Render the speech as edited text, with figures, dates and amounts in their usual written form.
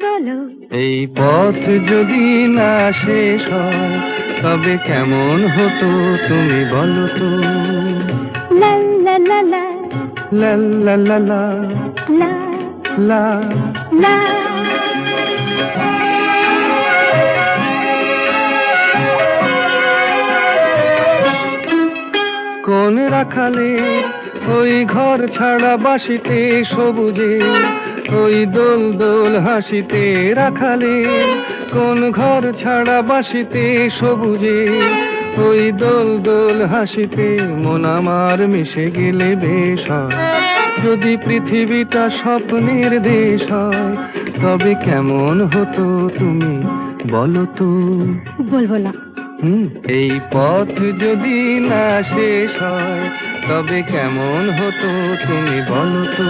বলো। এই পথ যদি না শেষ হয় তবে কেমন হতো তুমি বলো তো। লা লা লা লা লা লা লা লা লা লা। লা। কোন রাখালে ওই ঘর ছাড়া বাসিতে সবুজে, ওই দোল দোল হাসিতে রাখালে কোন ঘর ছাড়া বাসিতে সবুজে, ওই দোল দোল হাসিতে মন আমার মিশে গেলে বেশ হয়। যদি পৃথিবীটা স্বপ্নের দেশ হয় তবে কেমন হতো তুমি বলো তো। বলবো না। এই পথ যদি না শেষ হয় তবে কেমন হতো তুমি বলো তো।